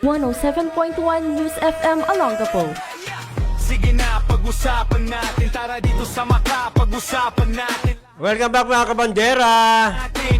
107.1 News FM Olongapo. Sige na, pag-usapan natin. Tara dito sa pag-usapan natin. Welcome back mga kabandera!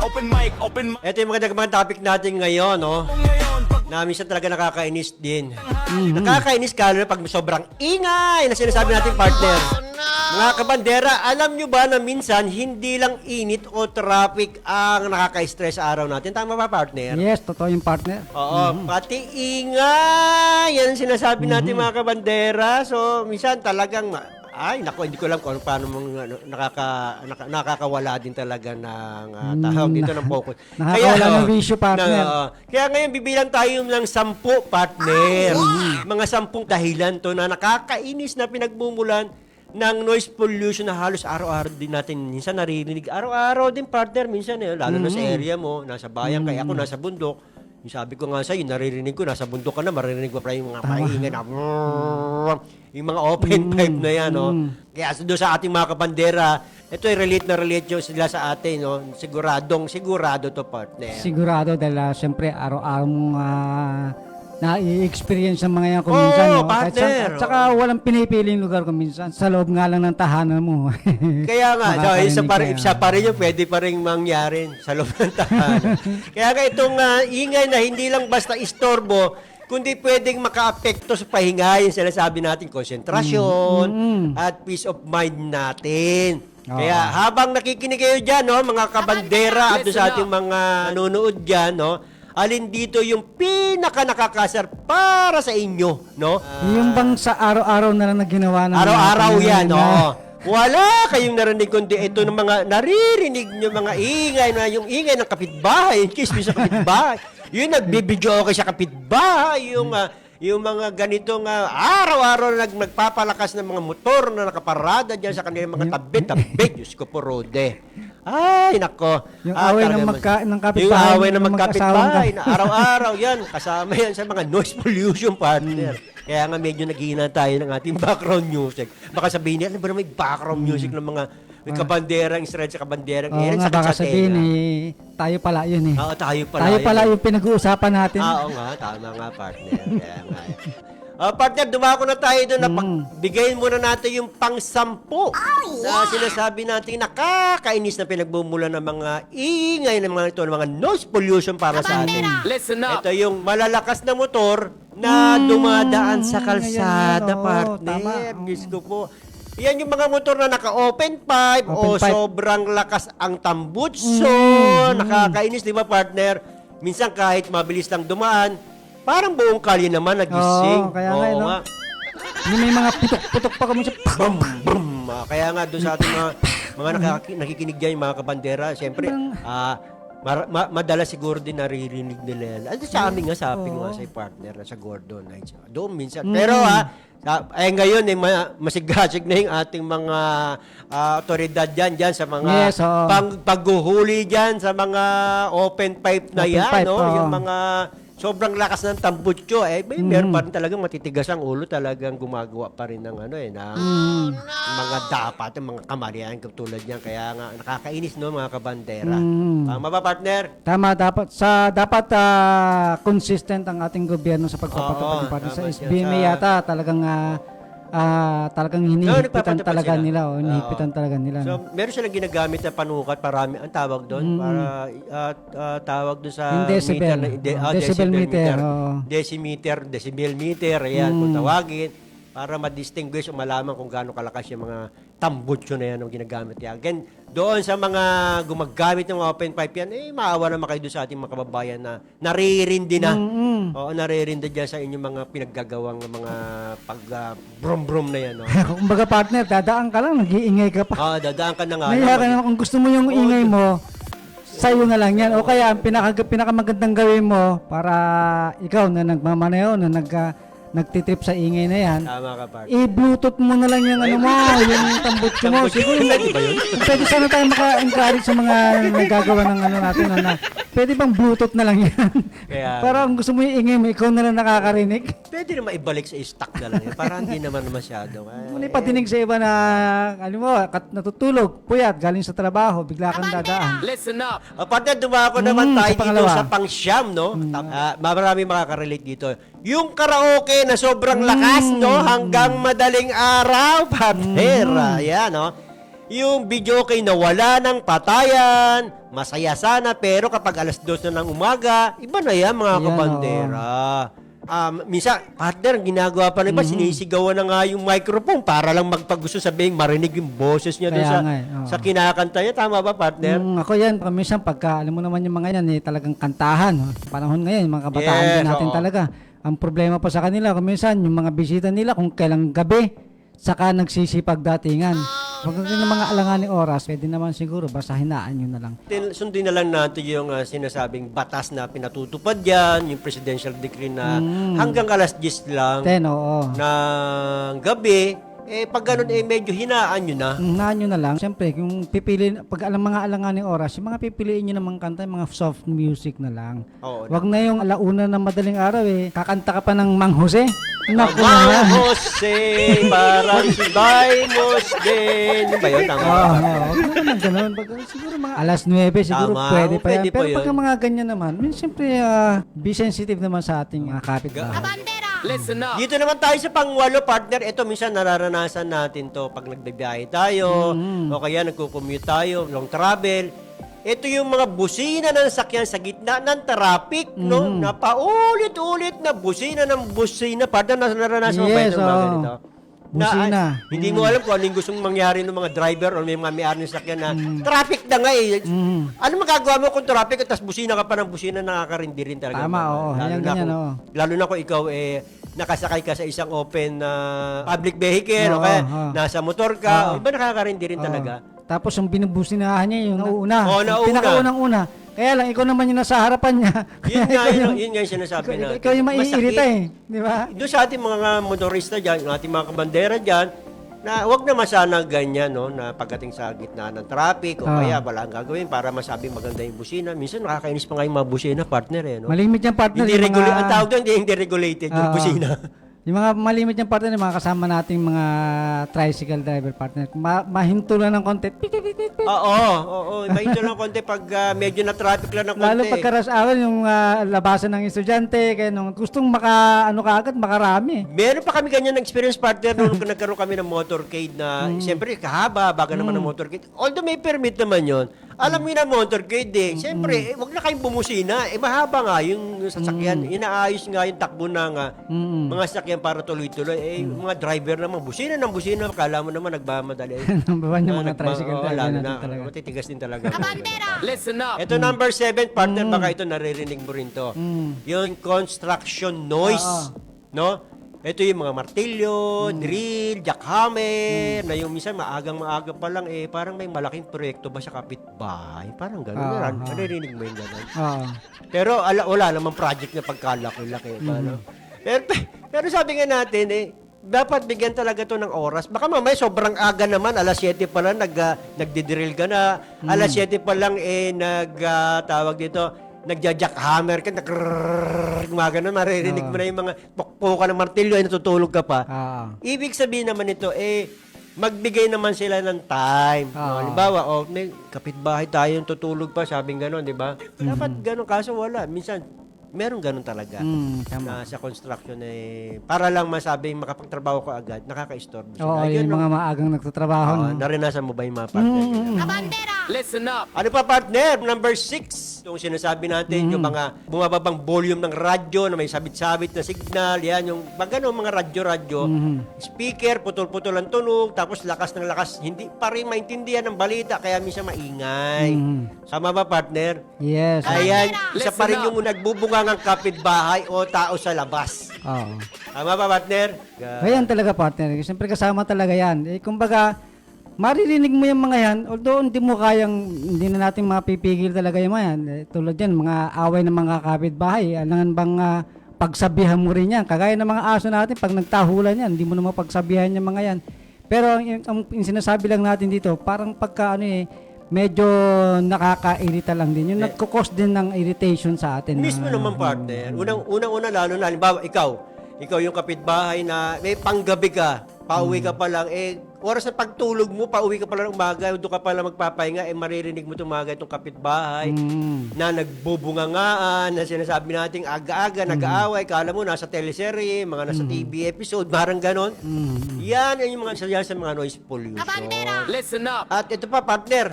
Open mic, open mic. Ito yung mga topic natin ngayon, no? Ngayon, Na minsan talaga nakakainis din. Nakakainis ka na pag sobrang ingay na sinasabi nating partner. Mga kabandera, alam nyo ba na minsan hindi lang init o traffic ang nakaka-stress sa araw natin? Tama ba, partner? Yes, totoo yung partner. Oo, pati ingay! Yan ang sinasabi natin mga kabandera. So, minsan talagang, ay, naku, hindi ko alam kung paano nakakawala din talaga ng tawag dito ng focus. Nakakawala ng issue, partner. Kaya ngayon, bibilang tayo ng 10 partner. Mga 10 dahilan to na nakakainis na pinagmumulan ng noise pollution na halos araw-araw din natin minsan naririnig. Araw-araw din partner minsan lalo na sa area mo, nasa bayan, kaya ako nasa bundok. Yung sabi ko nga sa'yo, naririnig ko, nasa bundok ka na, maririnig mo pa yung mga maingay na yung mga open pipe na yan, no? Kaya doon sa ating mga kabandera, ito ay relate yun sila sa atin, no? Sigurado to partner. Sigurado dahil siyempre araw-araw mong na-i-experience ng mga yan kung minsan. No? Partner! At saka walang pinipiling lugar kung minsan. Sa loob nga lang ng tahanan mo. Kaya nga, Makakarinig isa pa rin yung pwede pa rin mangyari sa loob ng tahanan. Kaya nga itong ingay na hindi lang basta istorbo, kundi pwedeng maka-apekto sa pahinga, yung sinasabi natin, konsentrasyon at peace of mind natin. Kaya habang nakikinig kayo dyan, no, mga kabandera at doon sa ating mga nanonood dyan, no, alin dito yung nakakasar para sa inyo, no? Yung bang sa araw-araw na lang na ginawa ng Araw-araw yan, oo. Wala kayong narinig kundi ito ng mga naririnig nyo mga ingay na yung ingay ng kapitbahay, yung chismis sa kapitbahay. Yung nagbibidyo okay sa kapitbahay, yung mga ganitong araw-araw na nagpapalakas ng mga motor na nakaparada dyan sa kanilang mga tabi-tabi. Diyos ko po, Rode. Ay, nako. Yung away ng kapitbahay. Yung away ng magkapitbahay na araw-araw yan. Kasama yan sa mga noise pollution partner. Kaya nga medyo naghihina tayo ng ating background music. Baka sabihin niya, ano ba na may background music ng mga may kabanderang Israel sa kabanderang Oo nga, baka sabihin tayo pala yun Oo, tayo pala. Tayo pala yung pinag-uusapan natin. Oo nga, tama nga partner. Kaya nga. Partner, dumako na tayo doon na bigyan muna natin yung pang-10 na sinasabi natin nakakainis na pinagmumula ng mga ingay ng mga ito, ng mga noise pollution para sa atin. listen up. Ito yung malalakas na motor na dumadaan sa kalsada, oo, partner. tama. Diyos ko po. Yan yung mga motor na naka-open pipe o Open pipe. sobrang lakas ang tambutso. Nakakainis, di ba, partner? Minsan kahit mabilis lang dumaan, parang buong kalye naman nagising. Oo, kaya nga, no? Yung may mga putok-putok pa kami sa Bum, bum. Kaya nga doon sa ating mga nakikinig dyan, yung mga kabandera, siyempre, madalas siguro din naririnig nila yan. Ano sa amin nga, sa ating nga sa partner na sa Gordon Heights. Doon minsan. Pero ngayon, masigasig na yung ating mga otoridad dyan sa mga paghuhuli dyan sa mga open pipe na Open yan. pipe, No? oo. Yung mga sobrang lakas ng tambutso, meron pa rin talagang matitigas ang ulo, talagang gumagawa pa rin ng mga dapat, mga kamarihan katulad niyan. Kaya nga, nakakainis, no, mga kabandera. Tama ba, partner? Tama, dapat consistent ang ating gobyerno sa pagpapatupad ng partner. Sa tama SBMA yan. yata talagang hinihipitan nagpapatupad talaga sila. nila. Hinihipitan talaga nila. So, meron silang ginagamit na panukat, parami, ang tawag doon, para tawag doon sa Yung decibel. Decibel meter, oo. Decibel meter, ayan, kung tawagin, para ma-distinguish o malaman kung gaano kalakas yung mga tambutso na yan ang ginagamit yan. Again, doon sa mga gumagamit ng open pipe yan, maawa naman kayo doon sa ating mga kababayan na naririndi na. Oo, naririndi dyan sa inyong mga pinaggagawang mga pag-brum-brum na yan. No? Kumbaga partner, dadaan ka lang, nag-iingay ka pa. Dadaan ka na nga. Nahiya ka naman kung gusto mo yung ingay mo, sa'yo na lang yan. O kaya, ang pinakamagandang gawin mo para ikaw na nagmamaneho, na nagtitrip sa ingay na yan, Tama ka, partner. i-bluetooth mo na lang yung ano mo, yung tambutso mo. Siguro, Pwede ba yun? pwede sana tayo maka-encourage sa mga nagagawa ng ano natin, na pwede bang bluetooth na lang yan? Kaya- Para kung gusto mo yung ingay mo, ikaw na lang nakakarinig. Pwede naman ibalik sa stock na lang. Para hindi naman masyado. Muna ipatinig sa iba na, alam mo, natutulog, puyat, galing sa trabaho, bigla kang dadaan. Listen up. Partner, dumako naman sa tayo dito pangalawa. sa pang-siyam, no? Marami makaka-relate dito. Yung karaoke na sobrang lakas, no? Hanggang madaling araw, partner. Ayan, no? Yung video kay na wala ng patayan, masaya sana, pero kapag alas 2 na ng umaga, iba na yan, mga Yan, kabandera. Minsan, partner, ang ginagawa pa na iba, sinisigawan na nga yung microphone para lang magpagusto sabihin, marinig yung boses niya doon Kaya sa, nga eh, oo. sa kinakanta niya. Tama ba, partner? Ako yan, minsan pagka, alam mo naman yung mga yan, talagang kantahan. Panahon ngayon, mga kabataan Yes, din natin oo. talaga. Ang problema pa sa kanila, kung minsan, yung mga bisita nila, kung kailang gabi, saka nagsisipag datingan. Huwag ng mga alanganing oras, pwede naman siguro, basta hinaan nyo na lang. Sundin na lang natin yung sinasabing batas na pinatutupad yan, yung presidential decree na hanggang alas 10 lang 10, oo. ng gabi, pag ganun, medyo hinaan nyo na. Hinaan nyo na lang. Siyempre, kung pipiliin, pag alam mga alanganing oras, yung mga pipiliin nyo namang kanta, yung mga soft music na lang. Oo. Huwag na yung alauna na madaling araw kakanta ka pa ng Mang Jose. Naku Mang naman. Jose, parang si Baimos din. Yung ba yun? Tama Oo, ba? huwag naman ganun. Siguro mga alas 9, siguro Tama, pwede pa yan. pwede pa Pero yun. pag mga ganyan naman, siyempre, be sensitive naman sa ating kapitbahay. Listen up. Dito naman tayo sa pang-walo, partner. Ito, minsan nararanasan natin to pag nagbibiyahe tayo, o kaya nagko-commute tayo, long travel. Ito yung mga busina ng sakyan sa gitna ng traffic, no? Na paulit-ulit na busina ng busina. Partner, naranasan mo ba Yes, ito mga oo. ganito? Busina. Hindi mo alam kung anong gustong mangyari ng mga driver o may mga may-ari ng sakyan na traffic na nga eh. Ano magagawa mo kung traffic at tas busina ka pa ng busina, nakakarindi rin talaga. Tama, oo. Yan, ganyan, oo. Lalo na kung ikaw nakasakay ka sa isang open na public vehicle o Oo, kaya oo. nasa motor ka, Oo. iba nakakakarindi rin talaga. Tapos yung binubusinahan niya, yung nauna. Oo, Yung nauna. pinakaunang-una. Kaya lang, ikaw naman yung nasa harapan niya. Yun nga, Ikaw yun nga yung sinasabi natin. Ikaw yung maiirita Di ba? Doon sa ating mga motorista dyan, yung ating mga kabandera dyan, na wag naman sana ganyan, no, na pagdating sa gitna ng traffic o kaya wala ang gagawin para masabing maganda yung busina. Minsan nakakainis pa nga yung mga busina, partner, no? Malimit yung partner. Hindi yung mga- ang tawag doon, hindi regulated yung Oo. busina. Yung mga malimit yung partner, yung mga kasama nating mga tricycle driver partner, mahinto lang ng konti. Pit, pit, pit, pit. Oo. Mahito lang konti pag medyo na traffic lang ng konti. Lalo pagka rush hour, yung labasan ng estudyante, kaya nung gustong kaagad, makarami. Meron pa kami ganyan ng experience, partner, nung nagkaroon kami ng motorcade na, siyempre, kahaba, baga naman ng motorcade. Although may permit naman yon. Alam mo na motorcade siyempre, wag na kayong bumusina. Mahaba nga yung sasakyan. Inaayos nga yung takbo ng mga sasakyan para tuloy-tuloy. Mga driver naman, busina ng busina. Kala mo naman nagmamadali. Number one yung mga tricycle driver lalo natin na, talaga. matitigas din talaga. Listen up. Ito number 7, partner, baka ito naririnig mo rin to. Yung construction noise. No? Ito yung mga martilyo, drill, jackhammer, na yung minsan maaga pa lang, parang may malaking proyekto ba sa kapitbahay? Parang gano'n. Naririnig mo yung gano'n. Oo. Pero wala namang project na pagkalaki-laki. Paano? Pero sabi nga natin, dapat bigyan talaga to ng oras. Baka mamaya sobrang aga naman, alas 7 pa lang nagdidrill ka na. Alas 7 pa lang tawag dito, nagja-jackhammer ka, mga ganun, maririnig mo na yung mga pukpukan ng martilyo ay natutulog ka pa. Ibig sabihin naman ito, magbigay naman sila ng time. No? Halimbawa, may kapitbahay tayo yung tutulog pa, sabing gano'n, di ba? Dapat gano'n, kaso wala. Minsan, meron ganun talaga. Tama. Na sa construction para lang masabing makapagtrabaho ko agad, nakaka-istorbo sila. Oo, yung mga maagang nagtatrabaho. no? Naranasan mo ba yung mga partner? Listen up. Ano pa, partner? Number 6. Itong sinasabi natin, yung mga bumababang volume ng radyo na may sabit-sabit na signal. Yan, yung mga radyo-radyo. Speaker, putol-putol ang tunog, tapos lakas ng lakas. Hindi pa rin maintindihan ng balita, kaya minsan maingay. Sama ba, partner? Yes. Ayan, isa pa rin Listen up. yung nagbubungangang kapitbahay o tao sa labas. Oo. Tama ba, partner? Ayan talaga partner. Siyempre kasama talaga yan. Kumbaga, maririnig mo yung mga yan, although hindi na natin mapipigil talaga yung mga yan. Tulad yan, mga away ng mga kapitbahay. Alangan bang pagsabihan mo rin yan. Kagaya ng mga aso natin, pag nagtahulan yan, hindi mo naman pagsabihan yung mga yan. Pero yung sinasabi lang natin dito, parang pagka medyo nakakairita lang din. Yung nagkukos din ng irritation sa atin. Mismo naman, partner. Unang-una, lalo na, halimbawa, ikaw yung kapitbahay na may panggabi ka, pauwi ka pa lang, oras na pagtulog mo, pauwi ka pa lang umaga, doon ka pa lang magpapahinga, maririnig mo tumaga itong kapitbahay na nagbubungangaan, na sinasabi nating aga-aga, nag-aaway, kala mo nasa teleserye, mga nasa TV episode, parang ganon. Yan yung mga isa sa mga noise pollution. Listen up! At ito pa, partner,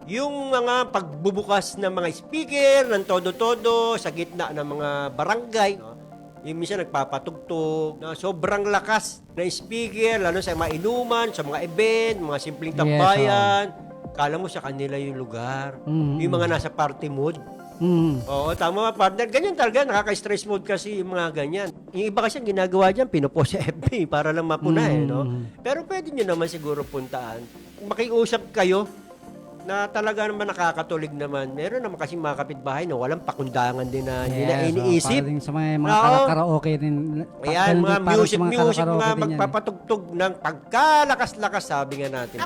yung mga pagbubukas ng mga speaker, ng todo-todo, sa gitna ng mga barangay, no? Yung minsan nagpapatugtog na sobrang lakas na speaker, lalo sa mga inuman, sa mga event, mga simpleng tambayan. Kala mo sa kanila yung lugar. Yung mga nasa party mood. Oo, tama partner. Ganyan talaga, nakaka-stress mode kasi yung mga ganyan. Yung iba kasi ang ginagawa dyan, pinupost sa FB para lang mapuna no? Pero pwede nyo naman siguro puntaan. Makiusap kayo na talaga naman nakakatulig naman. Meron naman kasi mga kapitbahay na walang pakundangan din na nila iniisip. Parang sa mga karaoke din. Ayan, mga music, mga din magpapatugtog ng pagkalakas-lakas, sabi nga natin.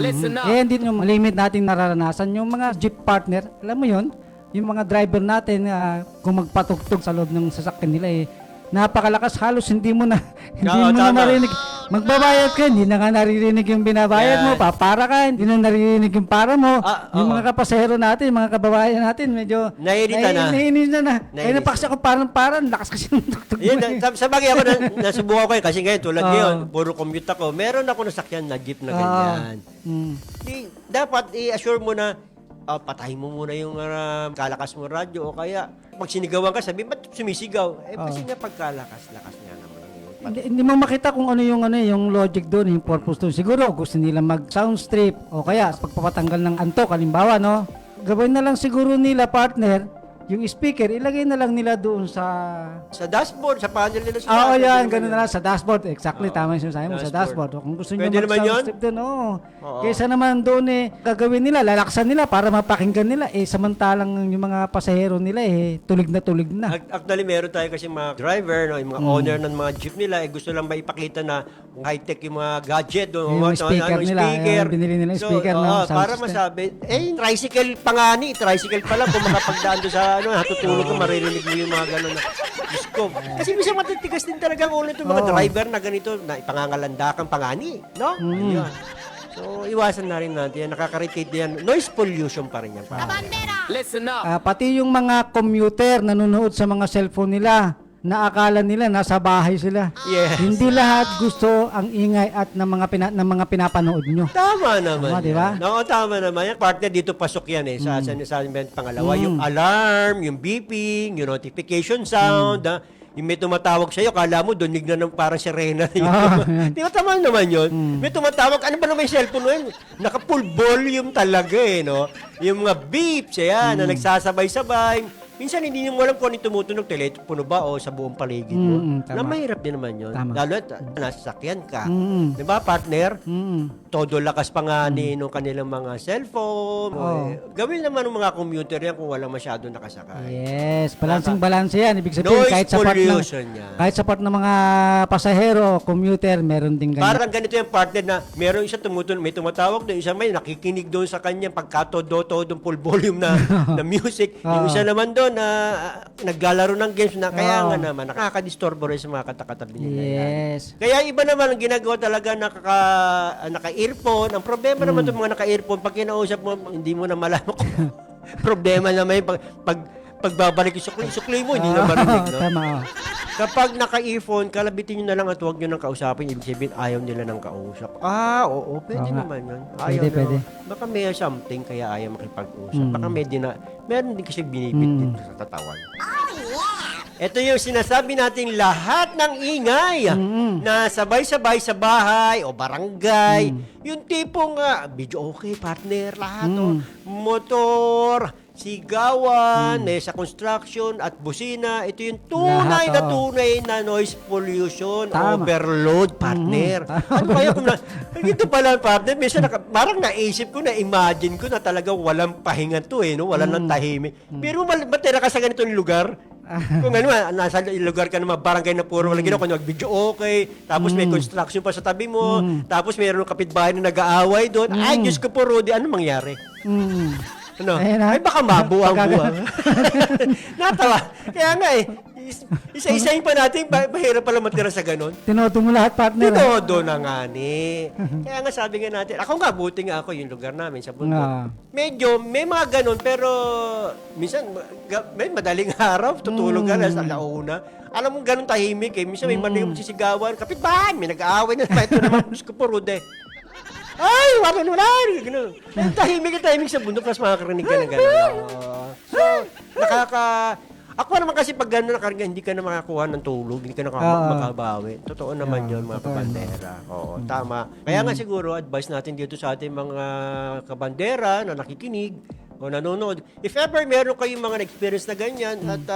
Listen up! Hindi yung limit natin nararanasan. Yung mga jeep partner, alam mo yun, yung mga driver natin, kung magpatugtog sa loob ng sasakyan nila, napakalakas, halos hindi mo na marinig. Magbabayad ka, hindi na nga naririnig yung binabayad mo, papara ka, hindi na naririnig yung para mo. Yung mga kapasahero natin, mga kababayan natin, medyo naiinis na. Kaya napakas ako parang lakas kasi ng tugtog mo. Sa bagay ako, nasubukan ko kasi ngayon, tulad ngayon, puro commute ako, meron ako nasakyan na jeep na ganyan. Dapat i-assure mo na, patayin mo muna yung kalakas mo radyo o kaya pag sinigawan ka, sabi, ba't sumisigaw? Kasi nga pagkalakas-lakas nga naman. Hindi mo makita kung ano yung logic doon, yung purpose doon. Siguro gusto nila mag-sound strip o kaya pagpapatanggal ng antok, halimbawa, no? Gawin na lang siguro nila, partner, yung speaker, ilagay na lang nila doon sa dashboard, sa panel nila sa dashboard. Yan, ganun na lang sa dashboard. Exactly, tama yung sinasabi mo, sa dashboard. O, kung gusto nyo mag-sound strip doon, kaysa naman doon gagawin nila, lalaksan nila para mapakinggan nila. Samantalang yung mga pasahero nila, tulig na. Actually, meron tayo kasi mga driver, no, yung mga owner ng mga jeep nila, gusto lang maipakita na high-tech yung mga gadget, yung speaker nila, binili nila yung speaker ng sound para system. masabi, tricycle pa nga tricycle pa lang, kung makapagdaan doon sa natutulog ka, maririnig mo yung mga gano'n na disco. Kasi minsan matitigas din talaga ang ulo itong mga driver na ganito, na ipangangalandakan pangani, no? Ayun. So, iwasan na rin natin. Nakaka-irritate yan. Noise pollution pa rin yan. Listen up! Pati yung mga commuter nanonood sa mga cellphone nila, na akala nila nasa bahay sila. Yes. Hindi lahat gusto ang ingay at ng mga pinapanood nyo. Tama naman. Tama, di ba? Oo, tama naman. Yan, partner, dito pasok yan sa pangalawa. Yung alarm, yung beeping, yung notification sound, yung may tumatawag sa'yo, kala mo, donig na ng parang sirena. Di ba tama naman yun? May tumatawag, ano ba naman yung cellphone mo yun? Naka-full volume talaga no? Yung mga beeps, na nagsasabay-sabay. Minsan hindi mo alam kung ano tumutunog, telepono ba o sa buong paligid mo. Na mahirap din naman yun. Tama. Lalo at nasasakyan ka. Di ba, partner? Todo lakas pa nga nung kanilang mga cellphone. Gawin naman ng mga commuter yan kung walang masyado nakasakay. Yes, balancing yan. Ibig sabihin, Noise kahit pollution yan. kahit sa part ng mga pasahero, commuter, meron din ganyan. Parang ganito yung partner na meron isa may tumatawag doon, isa may nakikinig doon sa kanya pagkatodo-todong full volume na music. Yung isa naman doon na naglalaro ng games na kaya nga naman nakakadisturbo rin sa mga katakatabi nila. Yes. Kaya iba naman ang ginagawa talaga naka-earphone. Ang problema naman itong mga naka-earphone, pag kinausap mo, hindi mo na malaman kung problema naman yung pagbabalik yung sukli mo, hindi na marinig. No? Tama. Kapag naka-earphone, kalabitin nyo na lang at huwag nyo nang kausapin. Ibig sabihin, ayaw nila nang kausap. Oo, pwede naman yun. Pwede. Baka may something kaya ayaw makipag-usap. Baka meron din kasi binibit din sa katawan. Ito yung sinasabi natin lahat ng ingay na sabay-sabay sa bahay o barangay. Yung tipong video okay, partner, lahat. Motor, sigawan, sa construction at busina. Ito yung tunay na noise pollution, overload, partner. Ano kaya kung ito pala, partner, minsan parang naisip ko, na-imagine ko na talagang walang pahinga to no? Walang nang tahimik. Pero matira ka sa ganitong lugar, Kung ano, nasa lugar ka naman, barangay na puro walang ginawa, kung nag-video okay, tapos may construction pa sa tabi mo, tapos mayroong kapitbahay na nag-aaway doon. Ay, Diyos ko po, Rudy, ano mangyari? Ano? Ayun na. Ay, baka mabuang buwan. Natawa. Kaya nga isa-isahin pa natin, mahirap pala matira sa ganon. Tinodo mo lahat, partner. Tinodo na nga ni. Kaya nga sabi nga natin, ako nga, buti nga ako yung lugar namin sa bundok. Medyo, may mga ganon, pero minsan, may madaling araw, tutulog ka na sa launa. Alam mo, ganon tahimik eh. Minsan may madaling sisigawan, kapitbahay, may nag-aaway na. Ito naman, Diyos ko po, Rude. Ay, wala. Gano'n. Tahimik sa bundok, mas makakarinig ka ng gano'n. So, ako naman kasi pag gano'n nakarinig, hindi ka na makakuha ng tulog, hindi ka na makabawi. Totoo naman yun, mga kabandera. Oo, tama. Kaya nga siguro, advice natin dito sa ating mga kabandera na nakikinig o nanonood. If ever meron kayong mga na-experience na ganyan at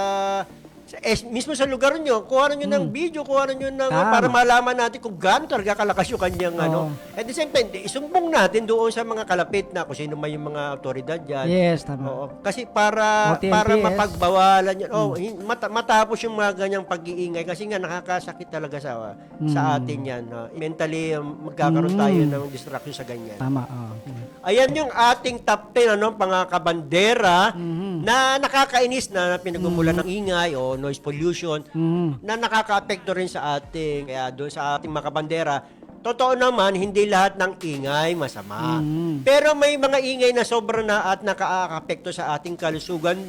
mismo sa lugar nyo, kuha nyo ng video, kuha nyo ng para malaman natin kung gaano talaga kalakas yung kanyang ano. At the same time, isumbong natin doon sa mga kalapit na kung sino man yung mga otoridad dyan. Yes, tama. Oo. Kasi para mapagbawalan yan. Matapos yung mga ganyang pag-iingay kasi nga nakakasakit talaga sa atin yan. Mentally, magkakaroon tayo ng distraction sa ganyan. Tama. Ayan yung ating top 10 mga kabandera na nakakainis na pinagmumulan ng ingay o noise pollution na nakaka-apekto rin sa ating kaya doon sa ating mga kabandera. Totoo naman, hindi lahat ng ingay masama. Pero may mga ingay na sobra na at nakaka-apekto sa ating kalusugan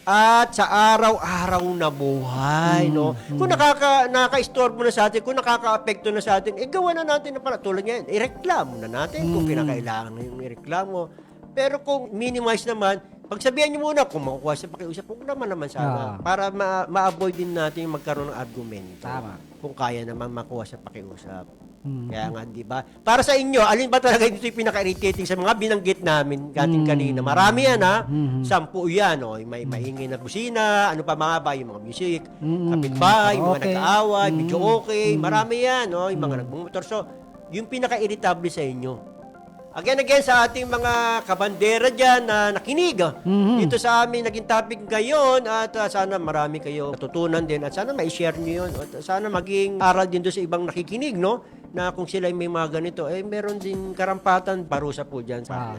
at sa araw-araw na buhay, no? Kung nakaka-istorbo na sa atin, kung nakaka-apekto na sa atin, gawa na natin na para tulad ngayon, ireklamo na natin kung kinakailangan yung ireklamo. Pero kung minimize naman, pagsabihan nyo muna kung makukuha sa pakiusap, huwag naman sana. Para ma-avoid din natin magkaroon ng argumento. Tama. Kung kaya naman makuha sa pakiusap. Kaya nga, di ba? Para sa inyo, alin ba talaga ito yung pinaka-irritating sa mga binanggit namin kanina? Marami yan, ha? 10 yan, may maingay na busina, ano pa mga ba, yung mga music, kapitbahay, yung mga nag-aaway, video okay, marami yan, yung mga nagmumotor. So, yung pinaka-irritable sa inyo. Again, sa ating mga kabandera dyan na nakinig. Dito sa amin naging topic ngayon at sana marami kayo natutunan din at sana ma-share nyo yun. At sana maging aral din doon sa ibang nakikinig, no? Na kung sila may mga ganito, meron din karampatan, parusa po dyan. Tama.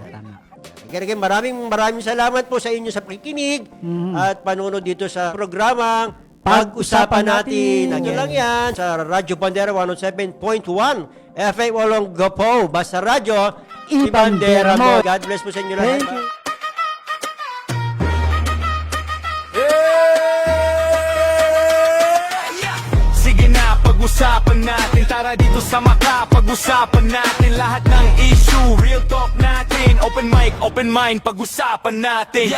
Again, maraming salamat po sa inyo sa pakikinig at panunod dito sa programang Pag-usapan natin. Again lang yan sa Radyo Bandera 107.1 FM Olongapo. Basta radyo, ibandera mo. God bless po sa inyo lahat. Thank you. Sige na, pag-usapan natin. Tara dito sa pag-usapan natin lahat ng issue. Real talk natin. Open mic, open mind, pag-usapan natin.